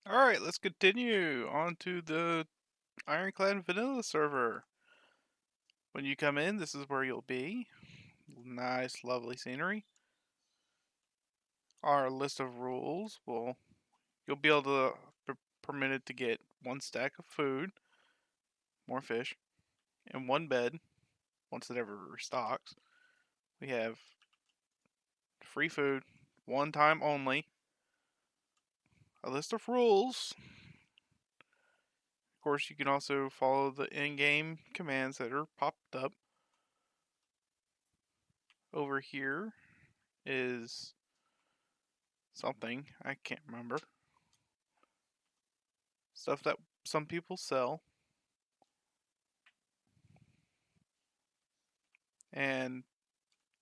Alright, let's continue on to the IronClad Vanilla server. When you come in, this is where you'll be. Nice, lovely scenery. Our list of rules will you'll be able to permitted to get 1 stack of food, more fish, and 1 bed once it ever restocks. We have free food, 1 time only. A list of rules. Of course, you can also follow the in-game commands that are popped up. Over here is something I can't remember. Stuff that some people sell. And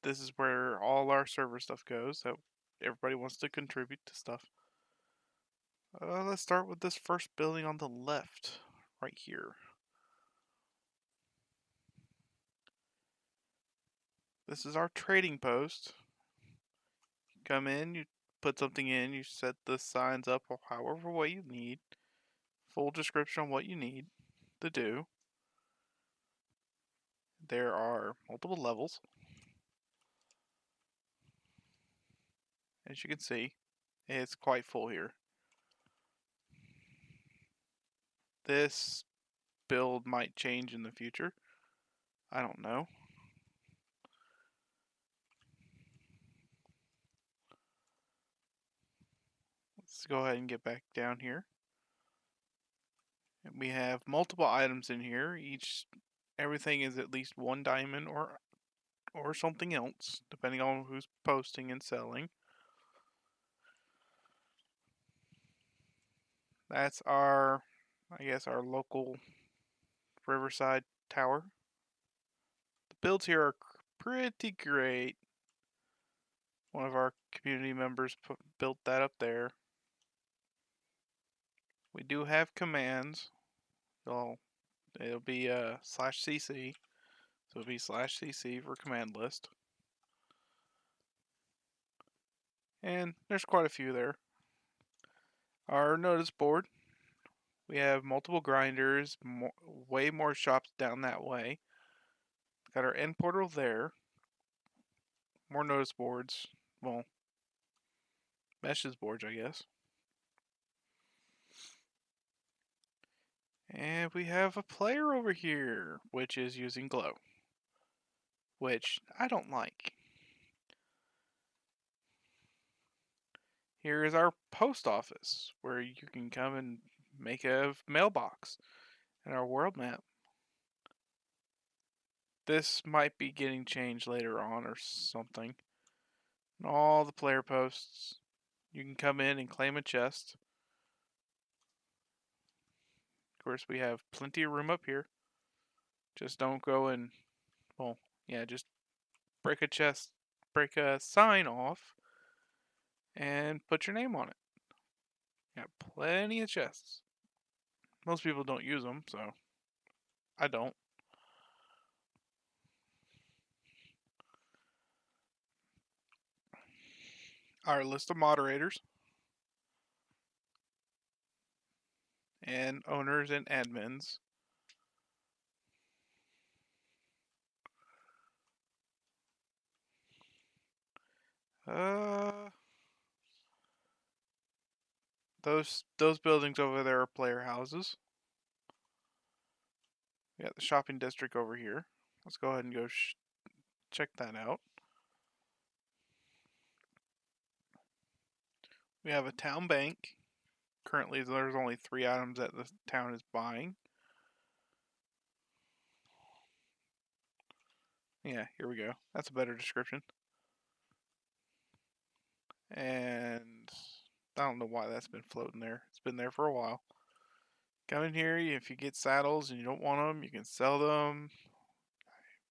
this is where all our server stuff goes. So everybody wants to contribute to stuff. Let's start with this first building on the left, right here. This is our trading post. You come in, you put something in, you set the signs up however way you need. Full description on what you need to do. There are multiple levels. As you can see, it's quite full here. This build might change in the future. I don't know. Let's go ahead and get back down here. And we have multiple items in here. Everything is at least 1 diamond or something else, depending on who's posting and selling. That's our local Riverside Tower. The builds here are pretty great. One of our community members built that up there. We do have commands. It'll be /cc. So it'll be /cc for command list. And there's quite a few there. Our notice board. We have multiple grinders, way more shops down that way. Got our end portal there. More notice boards. Well, meshes boards, I guess. And we have a player over here, which is using glow, which I don't like. Here is our post office, where you can come and make a mailbox, and our world map. This might be getting changed later on or something. And all the player posts. You can come in and claim a chest. Of course, we have plenty of room up here. Just don't go and, well, yeah, just break a sign off, and put your name on it. Got plenty of chests. Most people don't use them, so I don't. Our list of moderators and owners and admins. Uh, those buildings over there are player houses. We got the shopping district over here. Let's go ahead and go check that out. We have a town bank. Currently, there's only 3 items that the town is buying. Yeah, here we go. That's a better description. And I don't know why that's been floating there. It's been there for a while. Come in here, if you get saddles and you don't want them, you can sell them.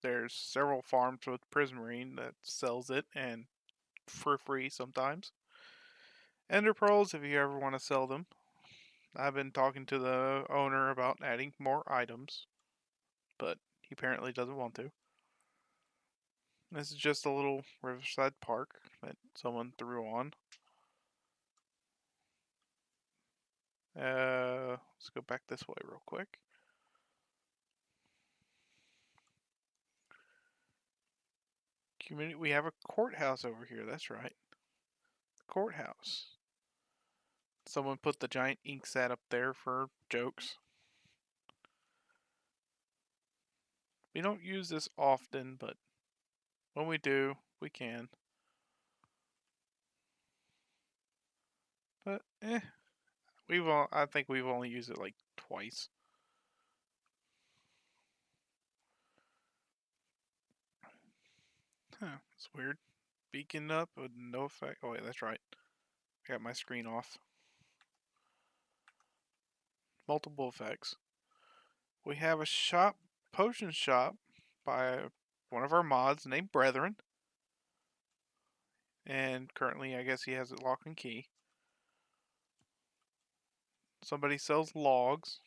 There's several farms with Prismarine that sells it, and for free sometimes. Ender pearls if you ever want to sell them. I've been talking to the owner about adding more items, but he apparently doesn't want to. This is just a little riverside park that someone threw on. Let's go back this way real quick. Community, we have a courthouse over here. That's right. Courthouse. Someone put the giant ink set up there for jokes. We don't use this often, but when we do, we can. But I think we've only used it like twice. Huh, it's weird. Beacon up with no effect. Oh wait, that's right. I got my screen off. Multiple effects. We have a shop, potion shop, by one of our mods named Brethren. And currently, I guess he has it lock and key. Somebody sells logs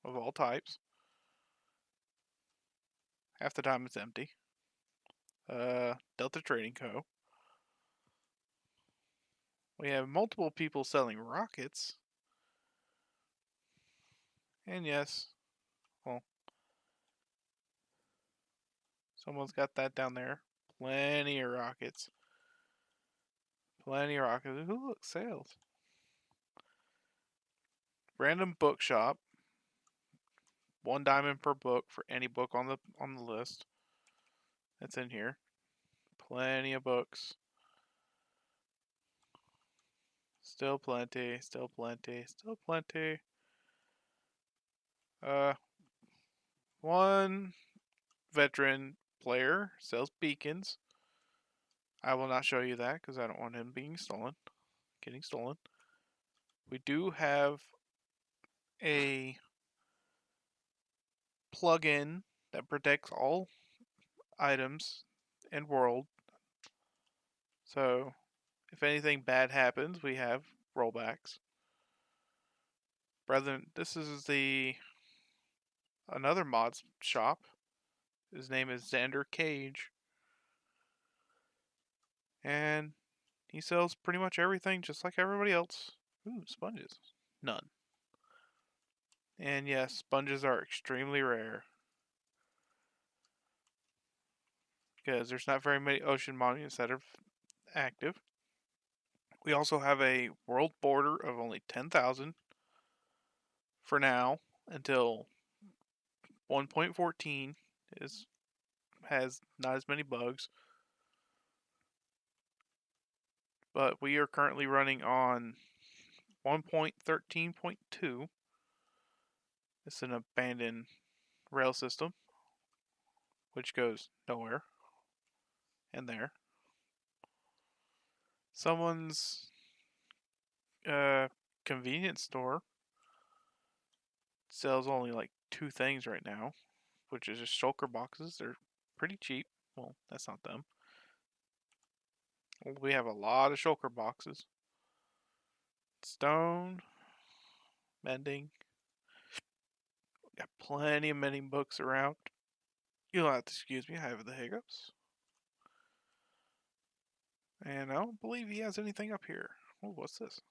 of all types. Half the time it's empty. Delta Trading Co. We have multiple people selling rockets. And yes, well, someone's got that down there. Plenty of rockets. Plenty of rockets. Ooh, look, sales. Random bookshop. 1 diamond per book for any book on the list. That's in here. Plenty of books. Still plenty. Still plenty. Still plenty. One veteran player sells beacons. I will not show you that because I don't want him being stolen. Getting stolen. We do have a plugin that protects all items and world. So if anything bad happens, we have rollbacks. Brethren, this is another mods shop. His name is Xander Cage. And he sells pretty much everything just like everybody else. Ooh, sponges. None. And yes, sponges are extremely rare. Because there's not very many ocean monuments that are active. We also have a world border of only 10,000 for now until 1.14 has not as many bugs. But we are currently running on 1.13.2. It's an abandoned rail system, which goes nowhere. And there. Someone's convenience store sells only like 2 things right now, which is just shulker boxes. They're pretty cheap. Well, that's not them. We have a lot of shulker boxes. Stone, mending. Got plenty of mending books around. You'll have to excuse me, I have the hiccups. And I don't believe he has anything up here. Oh, what's this?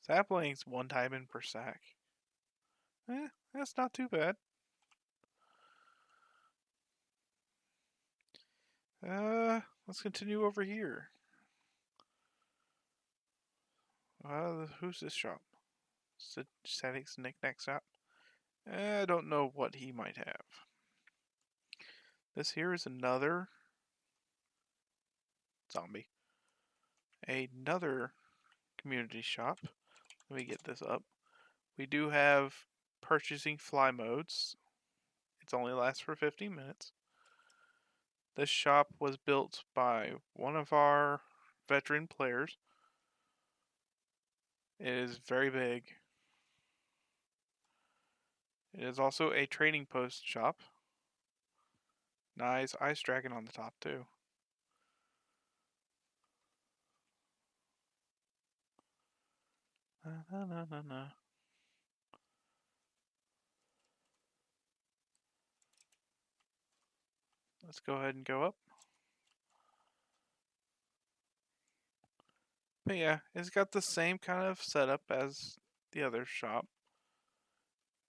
Saplings 1 diamond per sack. That's not too bad. Let's continue over here. Who's this shop? Static's Knickknack Shop. I don't know what he might have. This here is another zombie. Another community shop. Let me get this up. We do have purchasing fly modes. It's only lasts for 15 minutes. This shop was built by one of our veteran players. It is very big. It is also a trading post shop. Nice ice dragon on the top too. Na, na, na, na. Let's go ahead and go up. But yeah, it's got the same kind of setup as the other shop.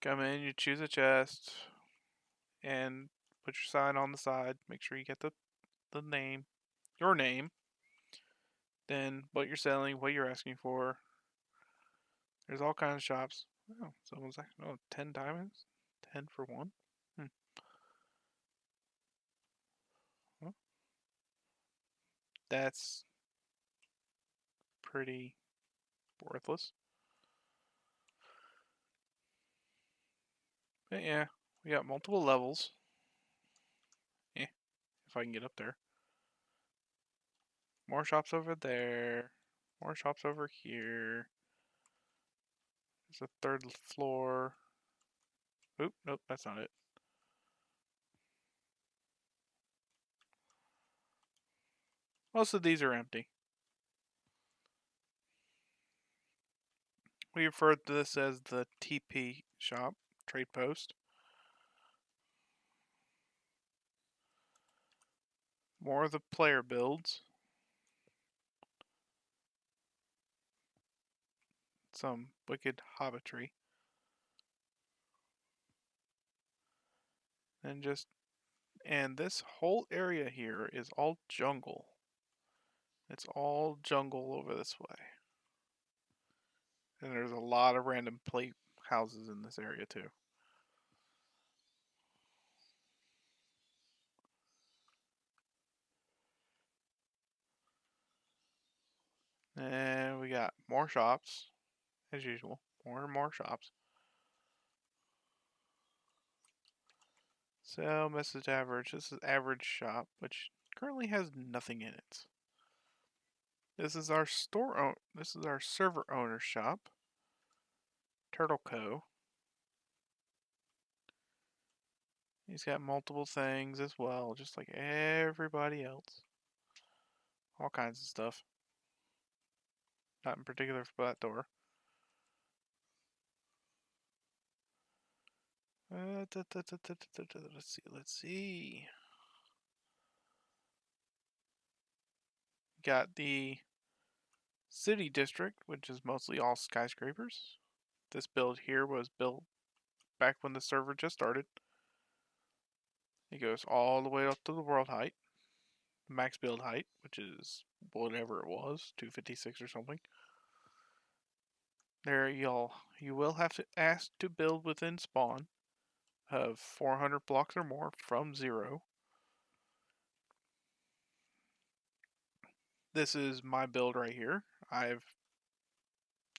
Come in, you choose a chest, and put your sign on the side. Make sure you get the name, your name. Then what you're selling, what you're asking for. There's all kinds of shops. Oh, someone's like, oh, 10 diamonds? 10 for one? Hmm. Well, that's pretty worthless. But yeah, we got multiple levels. Eh, if I can get up there. More shops over there. More shops over here. There's a third floor. Oop, nope, that's not it. Most of these are empty. We refer to this as the TP shop, trade post. More of the player builds. Some wicked hobbitry. And this whole area here is all jungle. It's all jungle over this way. And there's a lot of random plate houses in this area too. And we got more shops, as usual. More and more shops. So, message average. This is average shop, which currently has nothing in it. This is our this is our server owner shop. Turtle Co. He's got multiple things as well, just like everybody else. All kinds of stuff. Not in particular for that door. Let's see. Got the city district, which is mostly all skyscrapers. This build here was built back when the server just started. It goes all the way up to the world height, max build height, which is whatever it was, 256 or something. There you will have to ask to build within spawn of 400 blocks or more from 0. This is my build right here. I've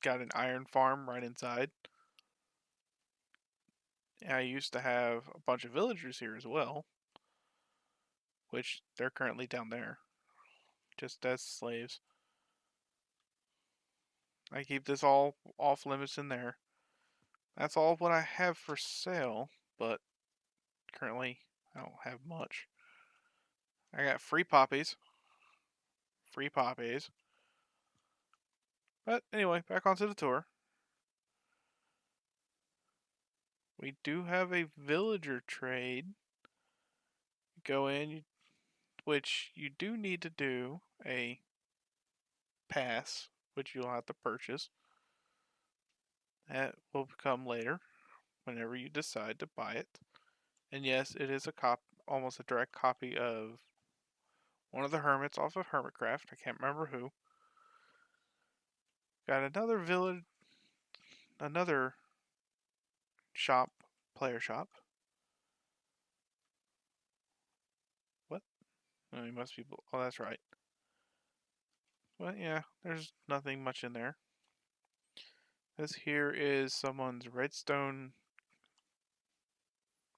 got an iron farm right inside. And I used to have a bunch of villagers here as well, which they're currently down there, just as slaves. I keep this all off limits in there. That's all what I have for sale, but currently I don't have much. I got free poppies. Free poppies. But anyway, back onto the tour. We do have a villager trade. Go in, which you do need to do a pass, which you'll have to purchase. That will come later, whenever you decide to buy it. And yes, it is almost a direct copy of one of the hermits off of Hermitcraft. I can't remember who. Got another village, another shop, player shop. What? Oh, you must be. Oh, that's right. Well, yeah, there's nothing much in there. This here is someone's redstone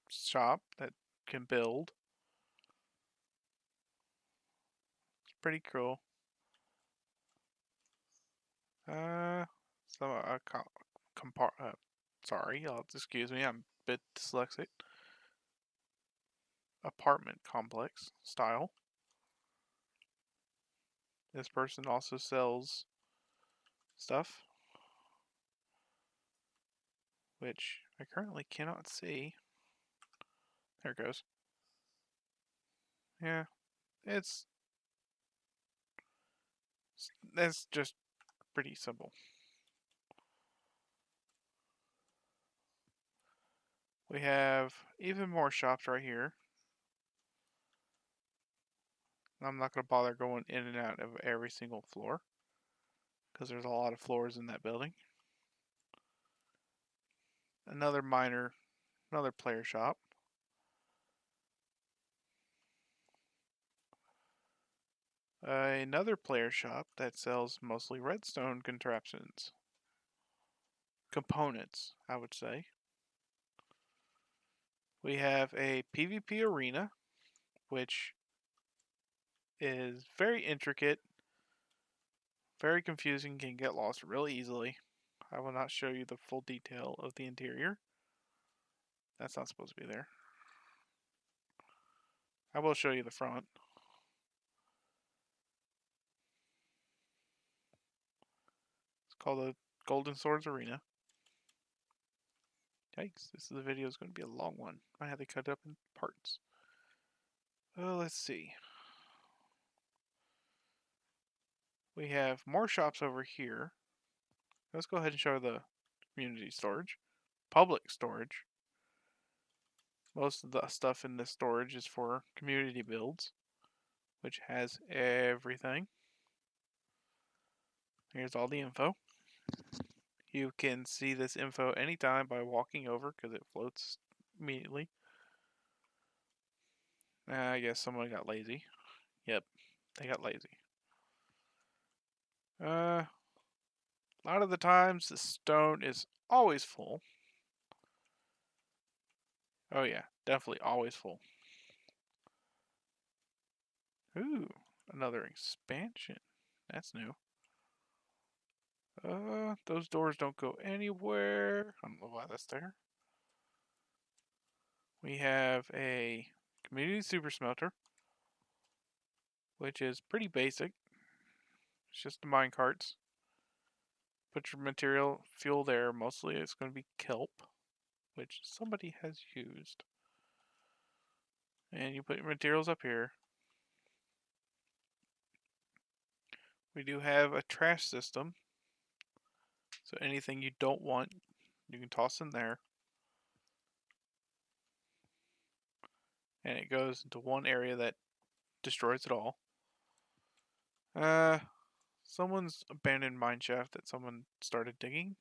shop that can build. It's pretty cool. So sorry, y'all excuse me, I'm a bit dyslexic. Apartment complex style. This person also sells stuff, which I currently cannot see. There it goes. Yeah, it's just pretty simple. We have even more shops right here. I'm not going to bother going in and out of every single floor because there's a lot of floors in that building. Another player shop. Another player shop that sells mostly redstone contraptions. Components, I would say. We have a PvP arena, which is very intricate, very confusing, can get lost really easily. I will not show you the full detail of the interior. That's not supposed to be there. I will show you the front. It's called the Golden Swords Arena. Yikes, this video is going to be a long one. I had to cut it up in parts. Let's see. We have more shops over here. Let's go ahead and show the community storage. Public storage. Most of the stuff in this storage is for community builds, which has everything. Here's all the info. You can see this info anytime by walking over because it floats immediately. I guess someone got lazy. Yep, they got lazy. A lot of the times the stone is always full. Oh yeah, definitely always full. Ooh, another expansion. That's new. Those doors don't go anywhere. I don't know why that's there. We have a community super smelter, which is pretty basic. It's just the mine carts. Put your material fuel there. Mostly it's going to be kelp, which somebody has used. And you put your materials up here. We do have a trash system. So anything you don't want, you can toss in there. And it goes into one area that destroys it all. Someone's abandoned mine shaft that someone started digging.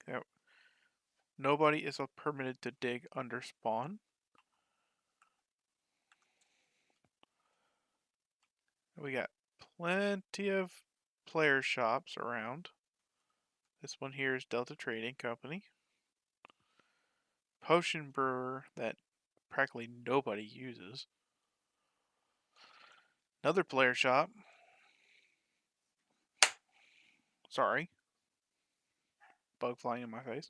Nobody is permitted to dig under spawn. We got plenty of player shops around. This one here is Delta Trading Company. Potion brewer that practically nobody uses. Another player shop. Sorry. Bug flying in my face.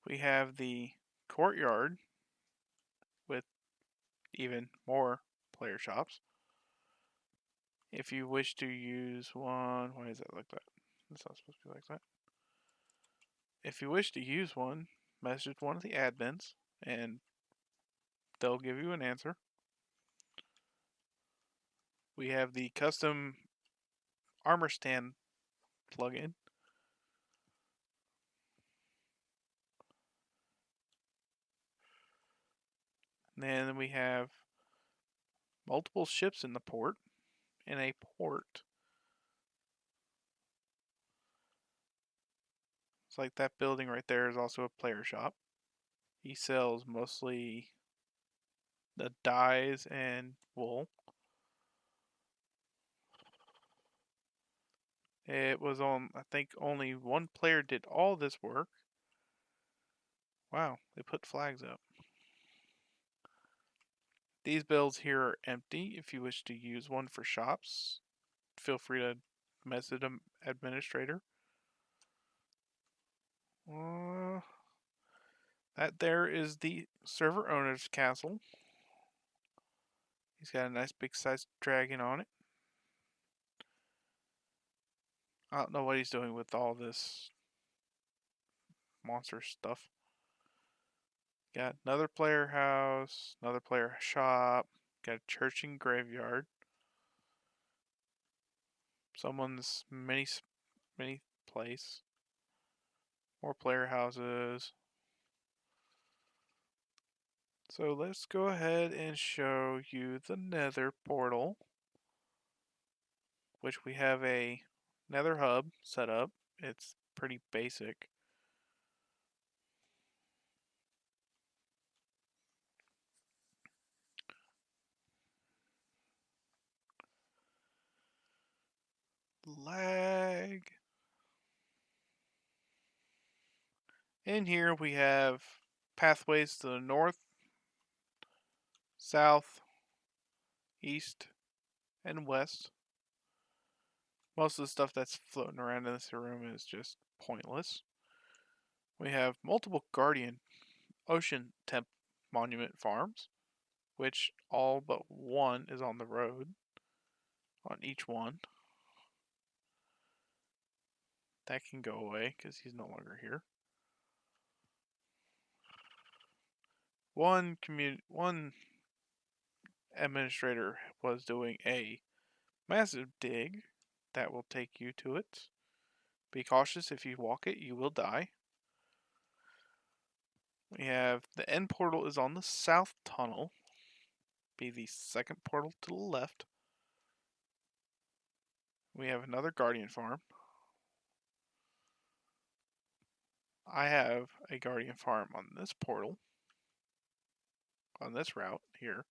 We have the courtyard with even more player shops. If you wish to use one, why does that look like that? It's not supposed to be like that. If you wish to use one, message one of the admins and they'll give you an answer. We have the custom armor stand plugin. And then we have multiple ships in the port and a port. It's like that building right there is also a player shop. He sells mostly the dyes and wool. It was on, I think only one player did all this work. Wow, they put flags up. These builds here are empty. If you wish to use one for shops, feel free to message an administrator. That there is the server owner's castle. He's got a nice big sized dragon on it. I don't know what he's doing with all this monster stuff. Got another player house, another player shop, got a church and graveyard. Someone's mini place. More player houses. So let's go ahead and show you the Nether portal, which we have a Nether hub set up. It's pretty basic. Lag. In here we have pathways to the north, south, east, and west. Most of the stuff that's floating around in this room is just pointless. We have multiple Guardian Ocean Temp Monument farms, which all but one is on the road on each one. That can go away because he's no longer here. One administrator was doing a massive dig that will take you to it. Be cautious, if you walk it, you will die. We have the end portal is on the south tunnel. Be the second portal to the left. We have another Guardian farm. I have a Guardian farm on this portal, on this route here.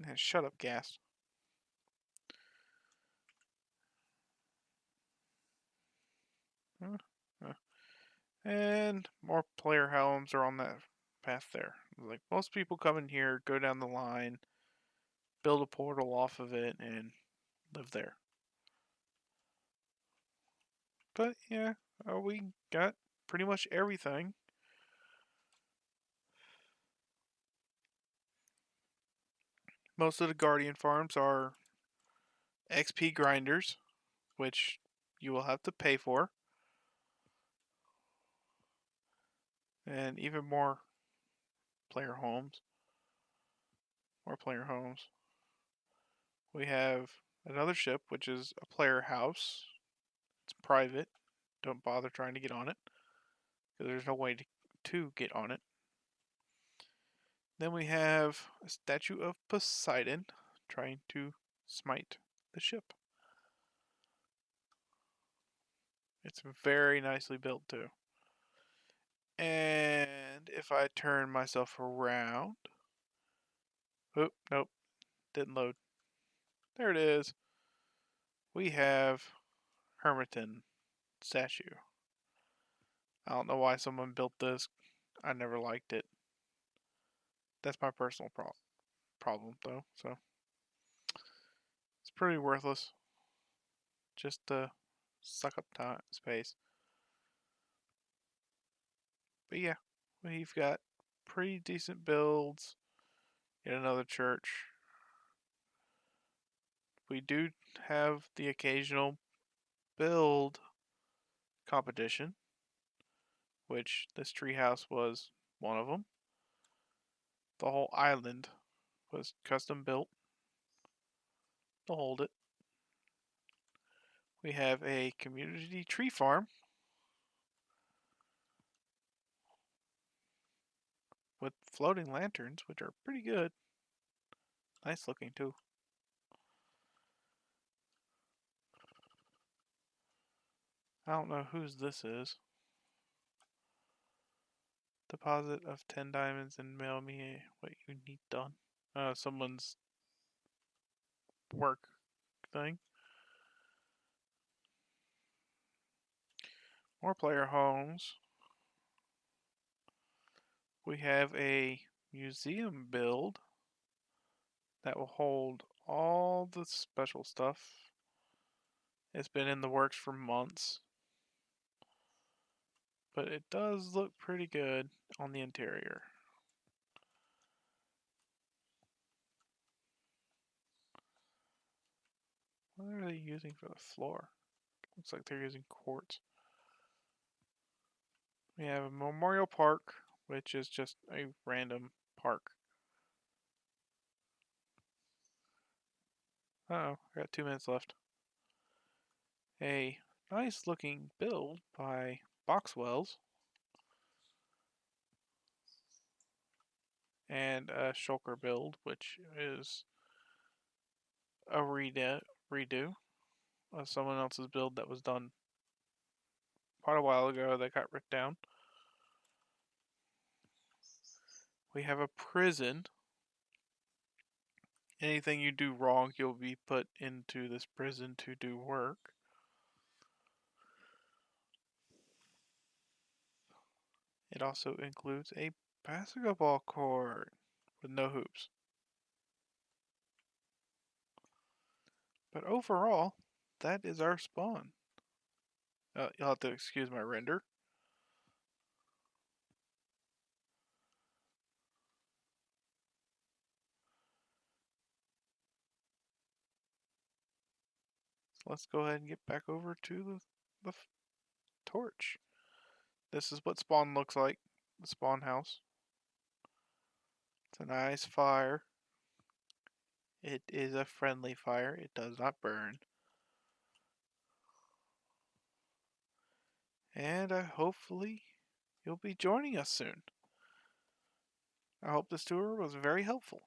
And shut up, gas. And more player homes are on that path there. Like most people come in here, go down the line, build a portal off of it, and live there. But yeah, we got pretty much everything. Most of the Guardian farms are XP grinders, which you will have to pay for. And even more player homes. More player homes. We have another ship, which is a player house. It's private. Don't bother trying to get on it, because there's no way to get on it. Then we have a statue of Poseidon trying to smite the ship. It's very nicely built too. And if I turn myself around, oh, nope, didn't load. There it is. We have Hermiton statue. I don't know why someone built this. I never liked it. That's my personal problem though, so it's pretty worthless. Just to suck up time space. But yeah, we've got pretty decent builds. Yet another church. We do have the occasional build competition, which this treehouse was one of them. The whole island was custom built to hold it. We have a community tree farm with floating lanterns, which are pretty good. Nice looking too. I don't know whose this is. Deposit of 10 diamonds and mail me what you need done. Someone's work thing. More player homes. We have a museum build that will hold all the special stuff. It's been in the works for months, but it does look pretty good on the interior. What are they using for the floor? Looks like they're using quartz. We have a memorial park, which is just a random park. Uh-oh, I got 2 minutes left. A nice looking build by Boxwells. and a shulker build, which is a redo of someone else's build that was done quite a while ago that got ripped down. We have a prison. Anything you do wrong, you'll be put into this prison to do work. It also includes a basketball court with no hoops. But overall, that is our spawn. You'll have to excuse my render. So let's go ahead and get back over to the torch. This is what spawn looks like, the spawn house. It's a nice fire. It is a friendly fire. It does not burn. And hopefully you'll be joining us soon. I hope this tour was very helpful.